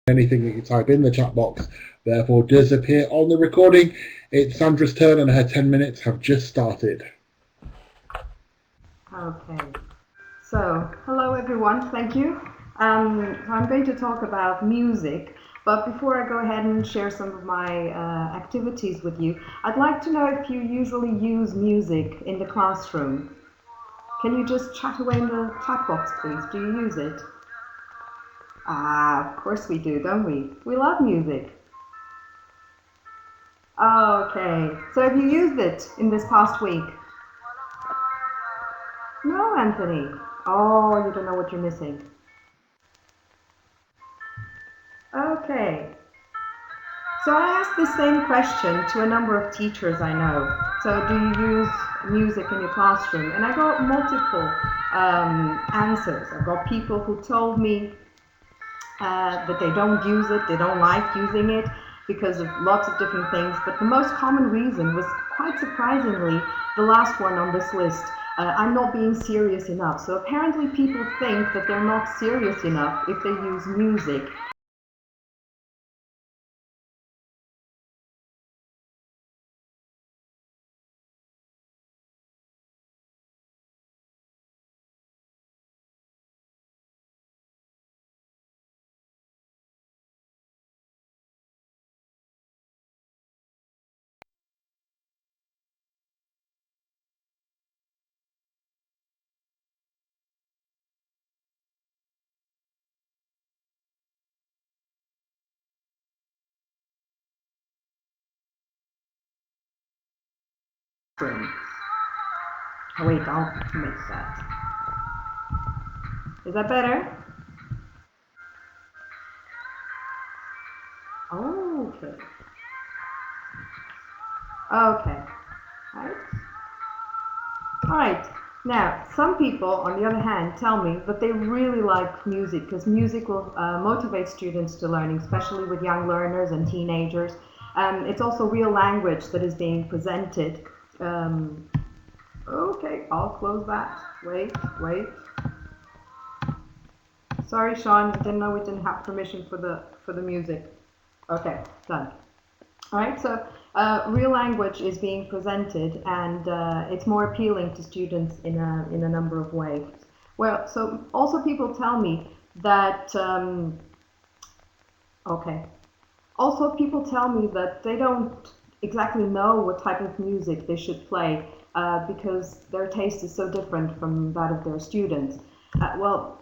Anything that you type in the chat box therefore does appear on the recording. It's Sandra's turn and her 10 minutes have just started. Okay, so hello everyone, thank you. I'm going to talk about music, but before I go ahead and share some of my activities with you, I'd like to know if you usually use music in the classroom. Can you just chat away in the chat box, please? Do you use it? Ah, of course we do, don't we? We love music. Okay, so have you used it in this past week? No, Anthony. Oh, you don't know what you're missing. Okay, so I asked the same question to a number of teachers I know. So do you use music in your classroom? And I got multiple answers. I got people who told me that they don't use it, they don't like using it because of lots of different things. But the most common reason was, quite surprisingly, the last one on this list. I'm not being serious enough. So apparently people think that they're not serious enough if they use music. Oh wait, I'll mix that. Is that better? Okay. Okay. Right. All right. Now, some people, on the other hand, tell me that they really like music because music will motivate students to learning, especially with young learners and teenagers. It's also real language that is being presented. Um, okay, I'll close that. Wait, wait. Sorry, Sean. Didn't know we didn't have permission for the music. Okay, done. All right, so real language is being presented, and it's more appealing to students in a number of ways. Well, so also people tell me that okay. Also, people tell me that they don't exactly know what type of music they should play because their taste is so different from that of their students. Well,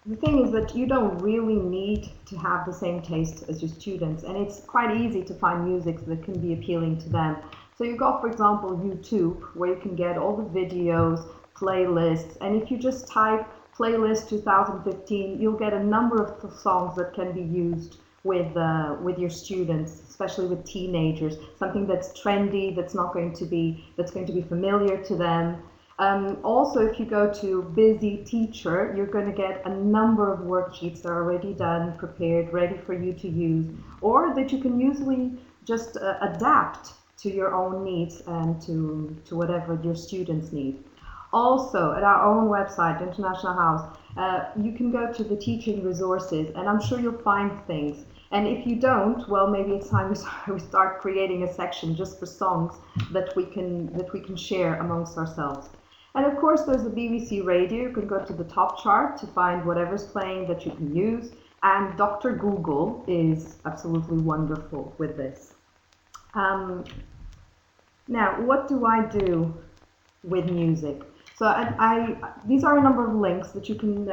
the thing is that you don't really need to have the same taste as your students, and it's quite easy to find music that can be appealing to them. So you've got, for example, YouTube, where you can get all the videos, playlists, and if you just type playlist 2015, you'll get a number of songs that can be used with your students, especially with teenagers. Something that's trendy, that's going to be familiar to them. Also, if you go to Busy Teacher, you're going to get a number of worksheets that are already done, prepared, ready for you to use, or that you can usually just adapt to your own needs and to whatever your students need. Also, at our own website, International House, you can go to the teaching resources, and I'm sure you'll find things. And if you don't, well, maybe it's time we start creating a section just for songs that we can share amongst ourselves. And of course, there's the BBC Radio. You can go to the top chart to find whatever's playing that you can use. And Dr. Google is absolutely wonderful with this. Now, what do I do with music? So these are a number of links that you can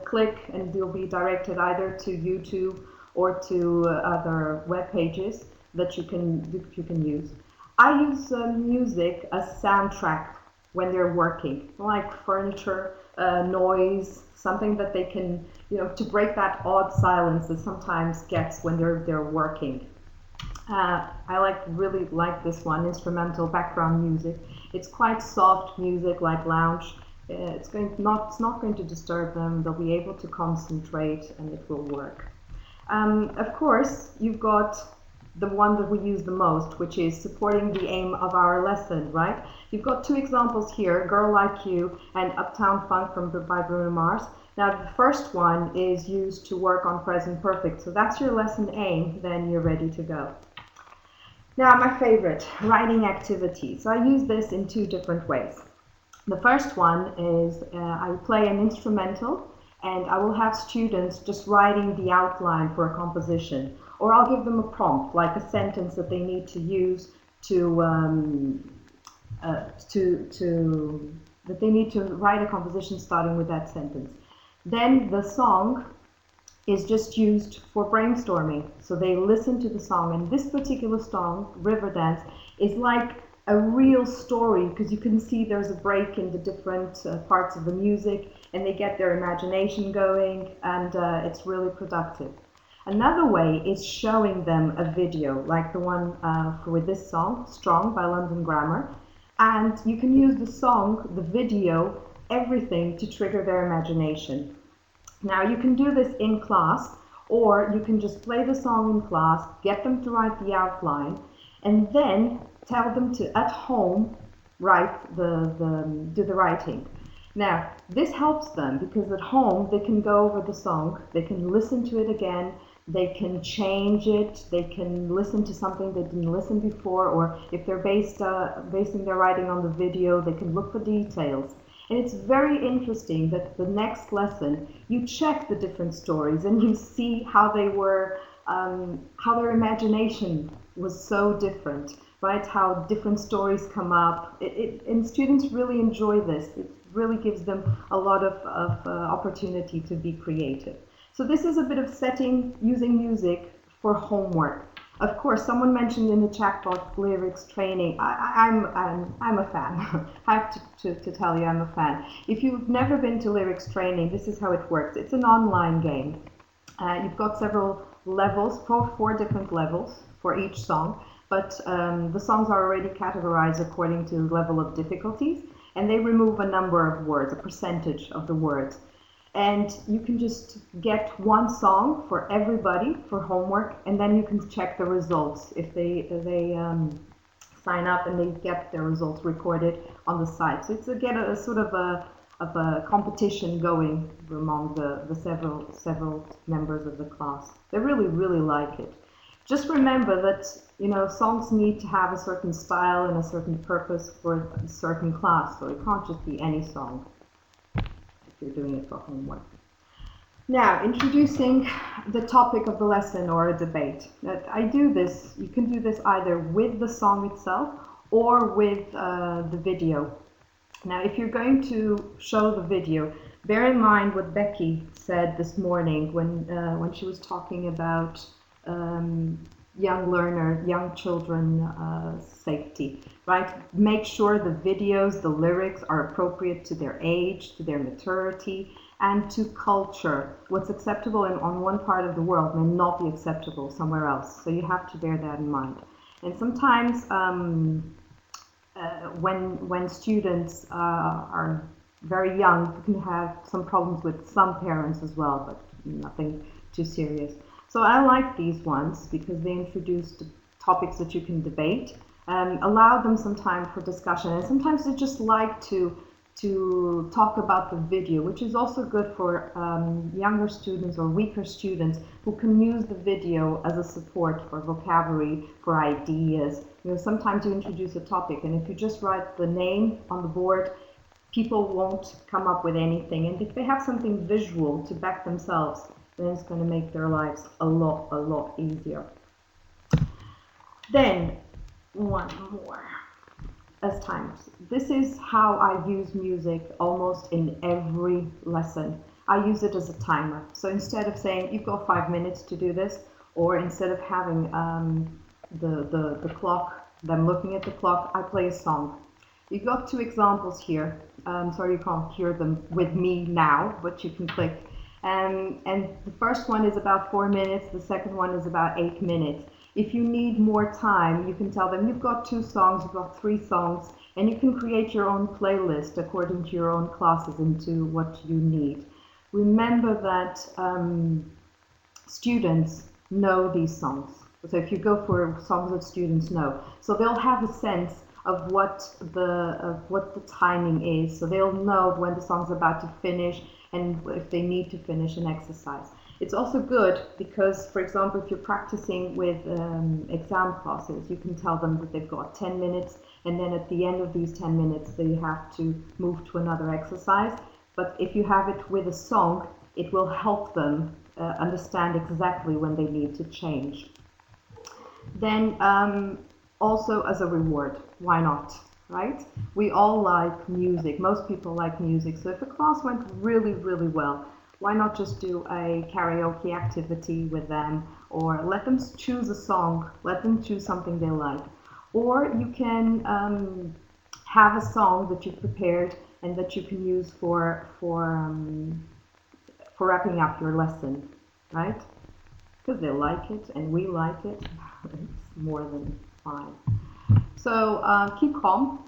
click, and you'll be directed either to YouTube or to other web pages that you can use. I use music as soundtrack when they're working, like furniture, noise, something that they can, to break that odd silence that sometimes gets when they're working. I really like this one, instrumental background music. It's quite soft music, like lounge. It's not going to disturb them. They'll be able to concentrate, and it will work. Of course, you've got the one that we use the most, which is supporting the aim of our lesson, right? You've got two examples here, Girl Like You and Uptown Funk by Bruno Mars. Now, the first one is used to work on present perfect. So that's your lesson aim, then you're ready to go. Now, my favorite, writing activity. So I use this in two different ways. The first one is I play an instrumental and I will have students just writing the outline for a composition, or I'll give them a prompt, like a sentence that they need to use that they need to write a composition starting with that sentence. Then the song is just used for brainstorming. So they listen to the song, and this particular song, River Dance, is like a real story because you can see there's a break in the different parts of the music, and they get their imagination going, and it's really productive. Another way is showing them a video, like the one with this song, Strong by London Grammar, and you can use the song, the video, everything to trigger their imagination. Now, you can do this in class, or you can just play the song in class, get them to write the outline, and then tell them to, at home, do the writing. Now, this helps them because at home they can go over the song, they can listen to it again, they can change it, they can listen to something they didn't listen before, or if they're basing their writing on the video, they can look for details. And it's very interesting that the next lesson, you check the different stories and you see how they were, how their imagination was so different, right? How different stories come up. And students really enjoy this. It really gives them a lot of opportunity to be creative. So this is a bit of using music for homework. Of course, someone mentioned in the chat box lyrics training. I'm a fan. I have to tell you, I'm a fan. If you've never been to lyrics training, this is how it works. It's an online game. You've got several levels, four different levels for each song, but the songs are already categorized according to level of difficulties, and they remove a number of words, a percentage of the words. And you can just get one song for everybody for homework, and then you can check the results if they sign up and they get their results recorded on the site. So it's a sort of a competition going among the several members of the class. They really like it. Just remember that songs need to have a certain style and a certain purpose for a certain class, so it can't just be any song. You're doing it for homework. Now, introducing the topic of the lesson or a debate. I do this, you can do this either with the song itself or with the video. Now, if you're going to show the video, bear in mind what Becky said this morning when she was talking about young children safety, right? Make sure the videos, the lyrics are appropriate to their age, to their maturity, and to culture. What's acceptable on one part of the world may not be acceptable somewhere else. So you have to bear that in mind. And sometimes when students are very young, you can have some problems with some parents as well, but nothing too serious. So I like these ones because they introduce topics that you can debate, allow them some time for discussion, and sometimes they just like to talk about the video, which is also good for younger students or weaker students who can use the video as a support for vocabulary, for ideas. Sometimes you introduce a topic, and if you just write the name on the board, people won't come up with anything. And if they have something visual to back themselves, then it's going to make their lives a lot easier. Then, one more. As times. This is how I use music almost in every lesson. I use it as a timer. So instead of saying, you've got 5 minutes to do this, or instead of having the clock, them looking at the clock, I play a song. You've got two examples here. Sorry you can't hear them with me now, but you can click. And the first one is about 4 minutes, the second one is about 8 minutes. If you need more time, you can tell them you've got 2 songs, you've got 3 songs, and you can create your own playlist according to your own classes and to what you need. Remember that students know these songs. So if you go for songs that students know, so they'll have a sense of what the timing is. So they'll know when the song's about to finish. and if they need to finish an exercise. It's also good because, for example, if you're practicing with exam classes, you can tell them that they've got 10 minutes, and then at the end of these 10 minutes, they have to move to another exercise. But if you have it with a song, it will help them understand exactly when they need to change. Then also as a reward, why not, right? We all like music. Most people like music. So if a class went really, really well, why not just do a karaoke activity with them, or let them choose a song, let them choose something they like. Or you can have a song that you've prepared and that you can use for wrapping up your lesson, right? Because they like it and we like it. It's more than fine. So keep calm.